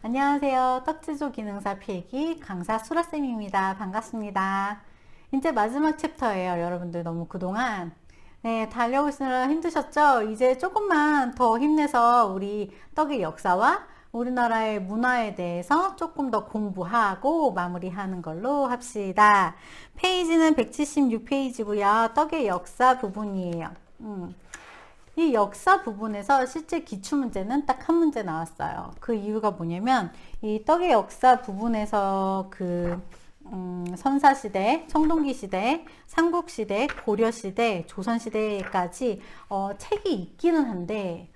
안녕하세요. 떡지조 기능사 필기 강사 수라쌤입니다. 반갑습니다. 이제 마지막 챕터예요. 여러분들 너무 그동안 달려오시느라 힘드셨죠? 이제 조금만 더 힘내서 우리 떡의 역사와 우리나라의 문화에 대해서 조금 더 공부하고 마무리하는 걸로 합시다. 페이지는 176페이지고요. 떡의 역사 부분이에요. 이 역사 부분에서 실제 기출문제는 딱 한 문제 나왔어요. 그 이유가 뭐냐면 이 떡의 역사 부분에서 선사시대, 청동기시대, 삼국시대, 고려시대, 조선시대까지 책이 있기는 한데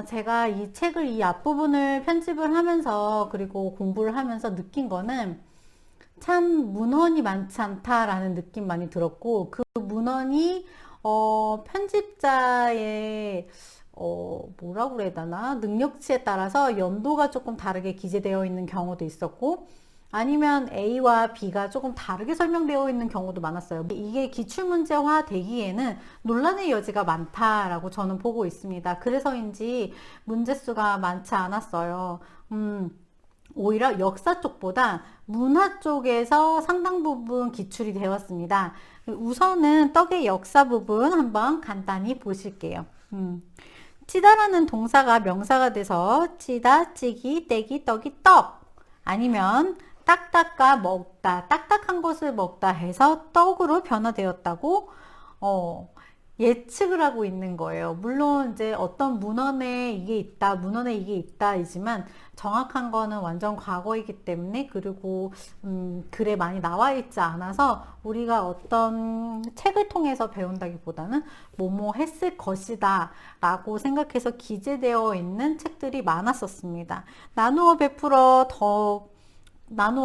제가 이 책을 이 앞부분을 편집을 하면서 그리고 공부를 하면서 느낀 거는 참 문헌이 많지 않다라는 느낌 많이 들었고, 그 문헌이 편집자의 뭐라고 그래야 되나 능력치에 따라서 연도가 조금 다르게 기재되어 있는 경우도 있었고, 아니면 A와 B가 조금 다르게 설명되어 있는 경우도 많았어요. 이게 기출문제화 되기에는 논란의 여지가 많다라고 저는 보고 있습니다. 그래서인지 문제수가 많지 않았어요. 오히려 역사 쪽보다 문화 쪽에서 상당 부분 기출이 되었습니다. 우선은 떡의 역사 부분 한번 간단히 보실게요. 찌다라는 동사가 명사가 돼서 찌다, 찌기, 떼기, 떡이 떡, 아니면 딱딱가 먹다, 딱딱한 것을 먹다 해서 떡으로 변화되었다고 예측을 하고 있는 거예요. 물론 이제 어떤 문헌에 이게 있다, 문헌에 이게 있다이지만 정확한 거는 완전 과거이기 때문에, 그리고 글에 많이 나와 있지 않아서 우리가 어떤 책을 통해서 배운다기보다는 뭐뭐 했을 것이다 라고 생각해서 기재되어 있는 책들이 많았었습니다. 나누어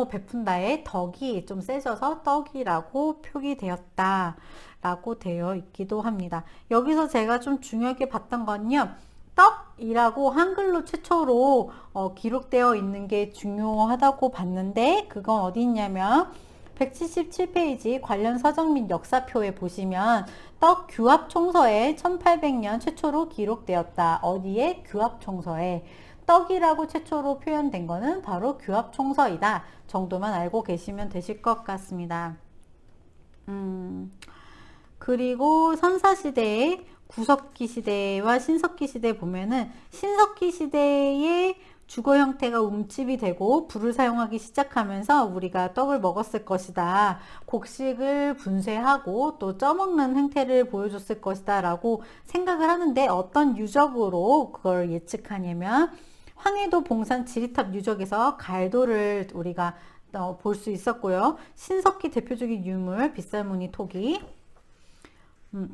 베푼다의 덕이 좀 세져서 떡이라고 표기되었다 라고 되어 있기도 합니다. 여기서 제가 좀 중요하게 봤던 건요, 떡이라고 한글로 최초로 기록되어 있는 게 중요하다고 봤는데, 그건 어디 있냐면 177페이지 관련 서적 및 역사표에 보시면 떡 규합총서에 1800년 최초로 기록되었다. 어디에? 규합총서에. 떡이라고 최초로 표현된 거는 바로 규합총서이다 정도만 알고 계시면 되실 것 같습니다. 그리고 선사시대의 구석기 시대와 신석기 시대 보면은, 신석기 시대의 주거 형태가 움집이 되고 불을 사용하기 시작하면서 우리가 떡을 먹었을 것이다, 곡식을 분쇄하고 또 쪄먹는 행태를 보여줬을 것이다 라고 생각을 하는데, 어떤 유적으로 그걸 예측하냐면 황해도 봉산 지리탑 유적에서 갈도를 우리가 볼 수 있었고요. 신석기 대표적인 유물 빗살무늬 토기,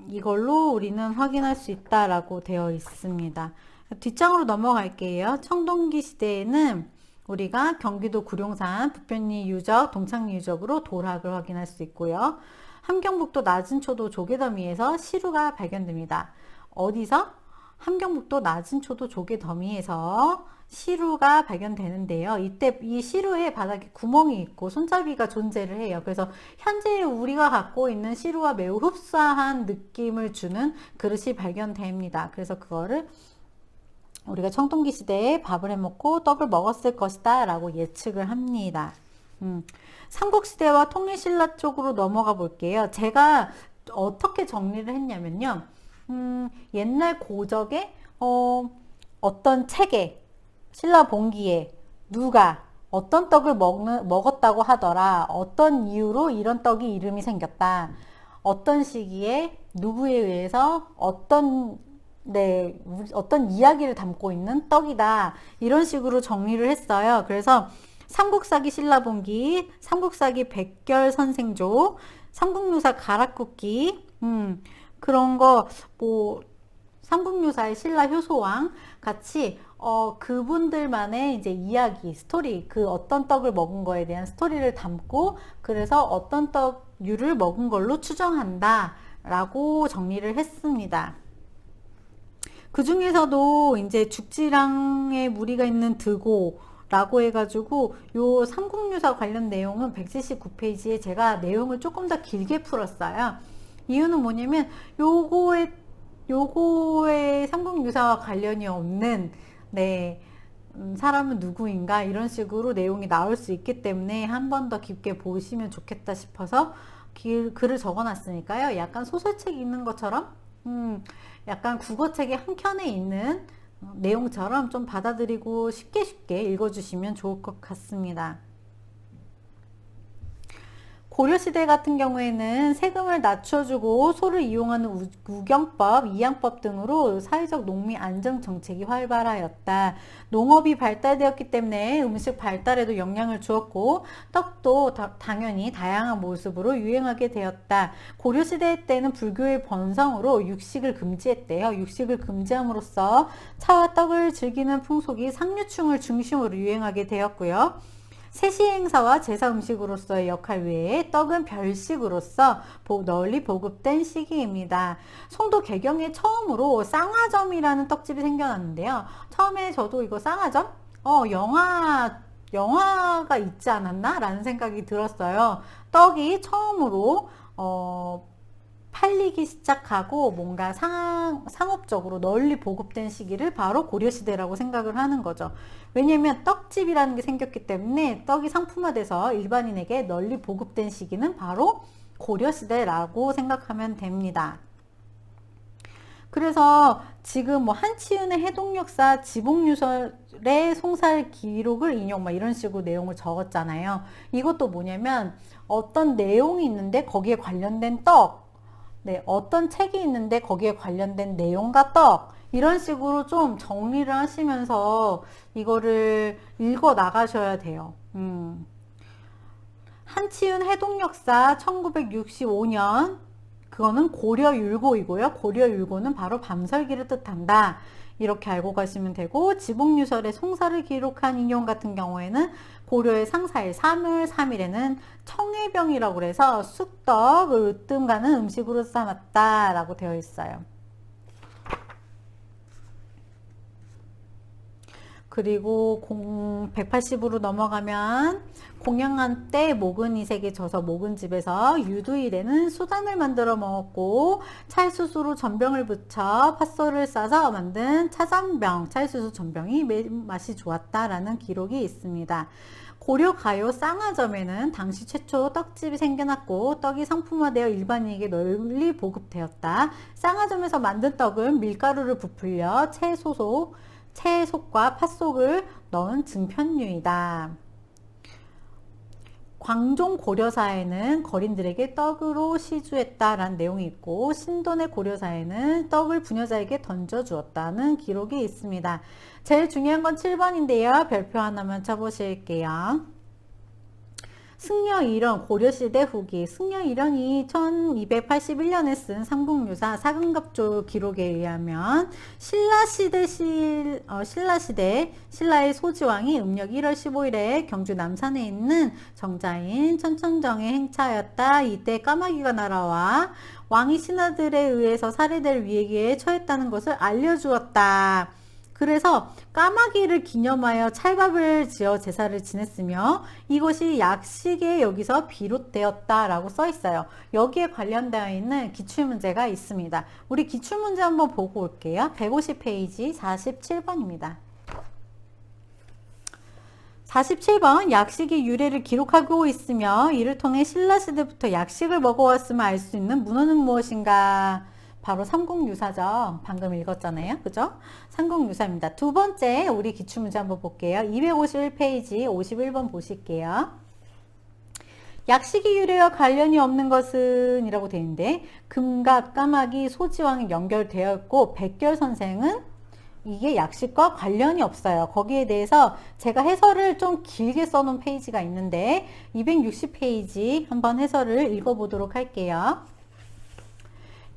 이걸로 우리는 확인할 수 있다라고 되어 있습니다. 뒷장으로 넘어갈게요. 청동기 시대에는 우리가 경기도 구룡산 북편리 유적, 동창리 유적으로 도락을 확인할 수 있고요. 함경북도 낮은초도 조개더미에서 시루가 발견됩니다. 어디서? 함경북도 낮은초도 조개더미에서 시루가 발견되는데요. 이때 이 시루의 바닥에 구멍이 있고 손잡이가 존재를 해요. 그래서 현재 우리가 갖고 있는 시루와 매우 흡사한 느낌을 주는 그릇이 발견됩니다. 그래서 그거를 우리가 청동기 시대에 밥을 해먹고 떡을 먹었을 것이다 라고 예측을 합니다. 삼국시대와 통일신라 쪽으로 넘어가 볼게요. 제가 어떻게 정리를 했냐면요, 옛날 고적에 어떤 책에, 신라본기에 누가 어떤 떡을 먹었다고 하더라, 어떤 이유로 이런 떡이 이름이 생겼다, 어떤 시기에 누구에 의해서 어떤 이야기를 담고 있는 떡이다, 이런 식으로 정리를 했어요. 그래서 삼국사기 신라본기, 삼국사기 백결선생조, 삼국유사 가락국기, 그런 거, 삼국유사의 신라 효소왕 같이 그분들만의 이제 이야기, 스토리, 그 어떤 떡을 먹은 거에 대한 스토리를 담고, 그래서 어떤 떡류를 먹은 걸로 추정한다 라고 정리를 했습니다. 그 중에서도 이제 죽지랑에 무리가 있는 드고 라고 해가지고 요 삼국유사 관련 내용은 179페이지에 제가 내용을 조금 더 길게 풀었어요. 이유는 뭐냐면 요거에 삼국유사와 관련이 없는 사람은 누구인가 이런 식으로 내용이 나올 수 있기 때문에 한 번 더 깊게 보시면 좋겠다 싶어서 글을 적어 놨으니까요. 약간 소설책 읽는 것처럼 약간 국어책의 한 켠에 있는 내용처럼 좀 받아들이고 쉽게 읽어주시면 좋을 것 같습니다. 고려시대 같은 경우에는 세금을 낮춰주고 소를 이용하는 우경법, 이양법 등으로 사회적 농민 안정 정책이 활발하였다. 농업이 발달되었기 때문에 음식 발달에도 영향을 주었고 떡도 당연히 다양한 모습으로 유행하게 되었다. 고려시대 때는 불교의 번성으로 육식을 금지했대요. 육식을 금지함으로써 차와 떡을 즐기는 풍속이 상류층을 중심으로 유행하게 되었고요. 세시 행사와 제사 음식으로서의 역할 외에 떡은 별식으로서 널리 보급된 시기입니다. 송도 개경에 처음으로 쌍화점이라는 떡집이 생겨났는데요. 처음에 저도 이거 쌍화점? 영화가 있지 않았나? 라는 생각이 들었어요. 떡이 처음으로 팔리기 시작하고 뭔가 상업적으로 널리 보급된 시기를 바로 고려시대라고 생각을 하는 거죠. 왜냐면 떡집이라는 게 생겼기 때문에 떡이 상품화돼서 일반인에게 널리 보급된 시기는 바로 고려시대라고 생각하면 됩니다. 그래서 지금 뭐 한치은의 해동역사 지복유설의 송살 기록을 인용 이런 식으로 내용을 적었잖아요. 이것도 뭐냐면 어떤 내용이 있는데 거기에 관련된 떡, 어떤 책이 있는데 거기에 관련된 내용과 떡 이런 식으로 좀 정리를 하시면서 이거를 읽어 나가셔야 돼요. 한치은 해동역사 1965년 그거는 고려율고이고요. 고려율고는 바로 밤설기를 뜻한다. 이렇게 알고 가시면 되고 지복유설의 송사를 기록한 인용 같은 경우에는 고려의 상사일 3월 3일에는 청해병이라고 그래서 쑥떡을 으뜸 가는 음식으로 삼았다 라고 되어 있어요. 그리고 180으로 넘어가면 공양한 때 목은이색에 져서 목은집에서 유두일에는 수단을 만들어 먹었고 찰수수로 전병을 붙여 팥소를 싸서 만든 차전병, 찰수수 전병이 맛이 좋았다라는 기록이 있습니다. 고려가요 쌍화점에는 당시 최초 떡집이 생겨났고 떡이 상품화되어 일반인에게 널리 보급되었다. 쌍화점에서 만든 떡은 밀가루를 부풀려 채속과 팥속을 넣은 증편류이다. 광종 고려사에는 거린들에게 떡으로 시주했다라는 내용이 있고 신돈의 고려사에는 떡을 부녀자에게 던져주었다는 기록이 있습니다. 제일 중요한 건 7번인데요. 별표 하나만 쳐보실게요. 승려일원 고려시대 후기 승려일원이 1281년에 쓴 삼국유사 사금갑조 기록에 의하면 신라의 소지왕이 음력 1월 15일에 경주 남산에 있는 정자인 천청정에 행차하였다. 이때 까마귀가 날아와 왕이 신하들에 의해서 살해될 위기에 처했다는 것을 알려주었다. 그래서 까마귀를 기념하여 찰밥을 지어 제사를 지냈으며 이것이 약식에 여기서 비롯되었다라고 써 있어요. 여기에 관련되어 있는 기출문제가 있습니다. 우리 기출문제 한번 보고 올게요. 150페이지 47번입니다. 47번 약식의 유래를 기록하고 있으며 이를 통해 신라시대부터 약식을 먹어왔음을 알 수 있는 문헌은 무엇인가? 바로 삼국유사죠. 방금 읽었잖아요. 그죠? 삼국유사입니다. 두 번째 우리 기출문제 한번 볼게요. 251페이지 51번 보실게요. 약식의 유래와 관련이 없는 것은 이라고 되어 있는데 금갑, 까마귀, 소지왕이 연결되어 있고 백결선생은 이게 약식과 관련이 없어요. 거기에 대해서 제가 해설을 좀 길게 써놓은 페이지가 있는데 260페이지 한번 해설을 읽어보도록 할게요.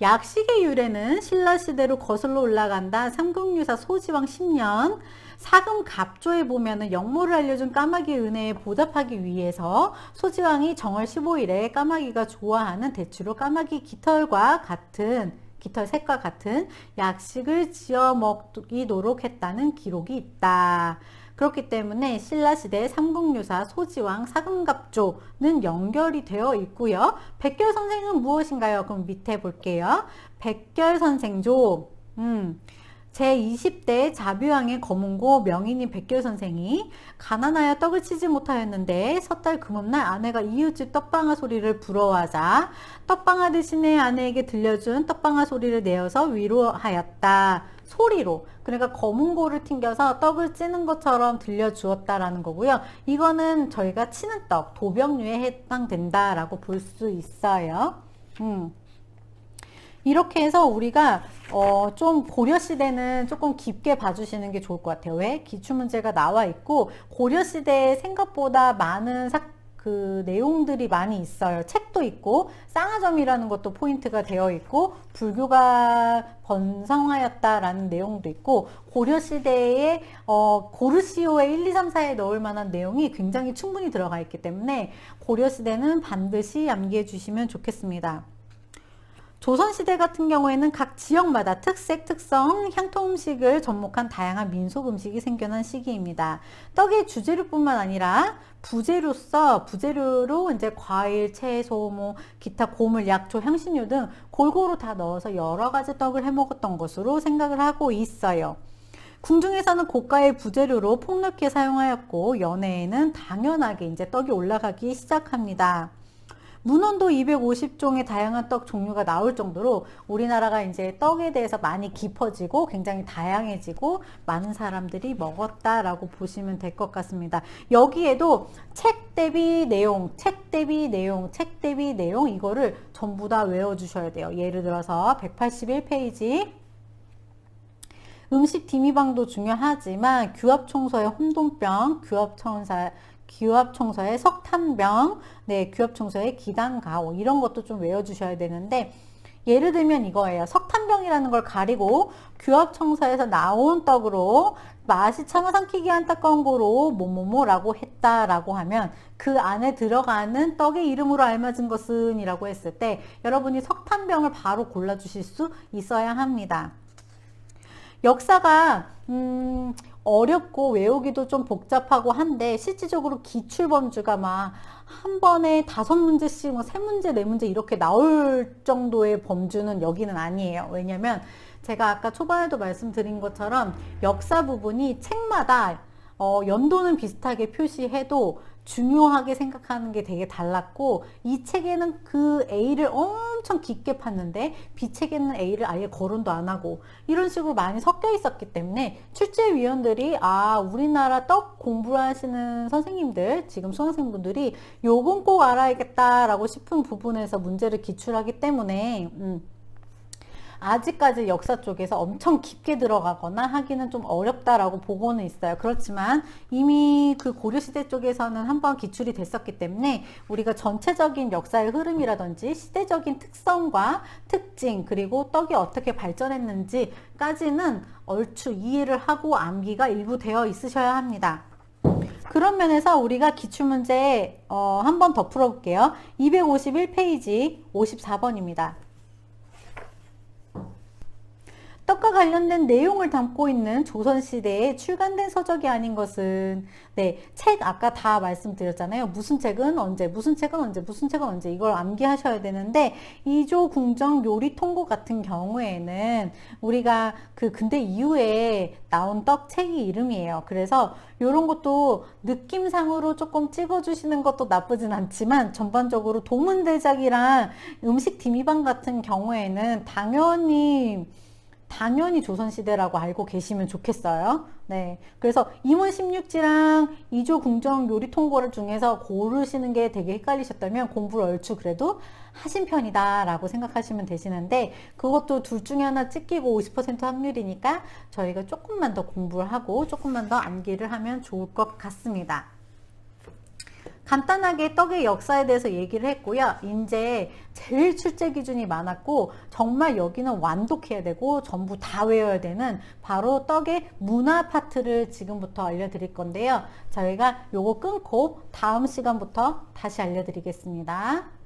약식의 유래는 신라시대로 거슬러 올라간다. 삼국유사 소지왕 10년 사금갑조에 보면은 역모를 알려준 까마귀의 은혜에 보답하기 위해서 소지왕이 정월 15일에 까마귀가 좋아하는 대추로 까마귀 깃털색과 같은 약식을 지어 먹이도록 했다는 기록이 있다. 그렇기 때문에 신라시대 삼국유사 소지왕 사금갑조는 연결이 되어 있고요. 백결선생은 무엇인가요? 그럼 밑에 볼게요. 백결선생조 제20대 자뷰왕의 검은고 명인인 백결 선생이 가난하여 떡을 치지 못하였는데 섣달 금음날 아내가 이웃집 떡방아 소리를 부러워하자 떡방아 대신에 아내에게 들려준 떡방아 소리를 내어서 위로하였다. 소리로. 그러니까 검은고를 튕겨서 떡을 찌는 것처럼 들려주었다라는 거고요. 이거는 저희가 치는 떡, 도병류에 해당된다라고 볼 수 있어요. 이렇게 해서 우리가 좀 고려시대는 조금 깊게 봐주시는 게 좋을 것 같아요. 왜? 기출문제가 나와 있고 고려시대에 생각보다 많은 그 내용들이 많이 있어요. 책도 있고 쌍화점이라는 것도 포인트가 되어 있고 불교가 번성하였다라는 내용도 있고 고려시대에 고르시오에 1, 2, 3, 4에 넣을 만한 내용이 굉장히 충분히 들어가 있기 때문에 고려시대는 반드시 암기해 주시면 좋겠습니다. 조선시대 같은 경우에는 각 지역마다 특색, 특성, 향토 음식을 접목한 다양한 민속 음식이 생겨난 시기입니다. 떡의 주재료뿐만 아니라 부재료로 이제 과일, 채소, 뭐 기타 고물, 약초, 향신료 등 골고루 다 넣어서 여러 가지 떡을 해 먹었던 것으로 생각을 하고 있어요. 궁중에서는 고가의 부재료로 폭넓게 사용하였고 연회에는 당연하게 이제 떡이 올라가기 시작합니다. 문헌도 250종의 다양한 떡 종류가 나올 정도로 우리나라가 이제 떡에 대해서 많이 깊어지고 굉장히 다양해지고 많은 사람들이 먹었다라고 보시면 될 것 같습니다. 여기에도 책 대비 내용, 책 대비 내용, 책 대비 내용 이거를 전부 다 외워주셔야 돼요. 예를 들어서 181페이지 음식 디미방도 중요하지만 규합청소의 혼돈병, 규합청소의 석탄병, 네, 규합청소의 기단가오 이런 것도 좀 외워주셔야 되는데 예를 들면 이거예요. 석탄병이라는 걸 가리고 규합청소에서 나온 떡으로 맛이 참아 삼키기 안타까운 거로 뭐뭐뭐라고 했다라고 하면 그 안에 들어가는 떡의 이름으로 알맞은 것은 이라고 했을 때 여러분이 석탄병을 바로 골라주실 수 있어야 합니다. 역사가 어렵고 외우기도 좀 복잡하고 한데 실질적으로 기출범주가 막 한 번에 5문제씩 뭐 3문제, 4문제 이렇게 나올 정도의 범주는 여기는 아니에요. 왜냐면 제가 아까 초반에도 말씀드린 것처럼 역사 부분이 책마다 연도는 비슷하게 표시해도 중요하게 생각하는 게 되게 달랐고 이 책에는 그 A를 엄청 깊게 팠는데 B 책에는 A를 아예 거론도 안 하고 이런 식으로 많이 섞여 있었기 때문에 출제위원들이 우리나라 떡 공부하시는 선생님들 지금 수강생분들이 요건 꼭 알아야겠다라고 싶은 부분에서 문제를 기출하기 때문에 아직까지 역사 쪽에서 엄청 깊게 들어가거나 하기는 좀 어렵다라고 보고는 있어요. 그렇지만 이미 그 고려시대 쪽에서는 한번 기출이 됐었기 때문에 우리가 전체적인 역사의 흐름이라든지 시대적인 특성과 특징 그리고 떡이 어떻게 발전했는지까지는 얼추 이해를 하고 암기가 일부 되어 있으셔야 합니다. 그런 면에서 우리가 기출문제 한 번 더 풀어볼게요. 251페이지 54번입니다. 떡과 관련된 내용을 담고 있는 조선시대에 출간된 서적이 아닌 것은 책 아까 다 말씀드렸잖아요. 무슨 책은 언제, 무슨 책은 언제, 무슨 책은 언제 이걸 암기하셔야 되는데 이조 궁정 요리 통고 같은 경우에는 우리가 그 근대 이후에 나온 떡 책이 이름이에요. 그래서 이런 것도 느낌상으로 조금 찍어주시는 것도 나쁘진 않지만 전반적으로 도문대작이랑 음식 디미방 같은 경우에는 당연히 조선시대라고 알고 계시면 좋겠어요. 네. 그래서 임원 16지랑 이조 궁정 요리 통고를 중에서 고르시는 게 되게 헷갈리셨다면 공부를 얼추 그래도 하신 편이다 라고 생각하시면 되시는데 그것도 둘 중에 하나 찍히고 50% 확률이니까 저희가 조금만 더 공부를 하고 조금만 더 암기를 하면 좋을 것 같습니다. 간단하게 떡의 역사에 대해서 얘기를 했고요. 이제 제일 출제 기준이 많았고 정말 여기는 완독해야 되고 전부 다 외워야 되는 바로 떡의 문화 파트를 지금부터 알려드릴 건데요. 저희가 요거 끊고 다음 시간부터 다시 알려드리겠습니다.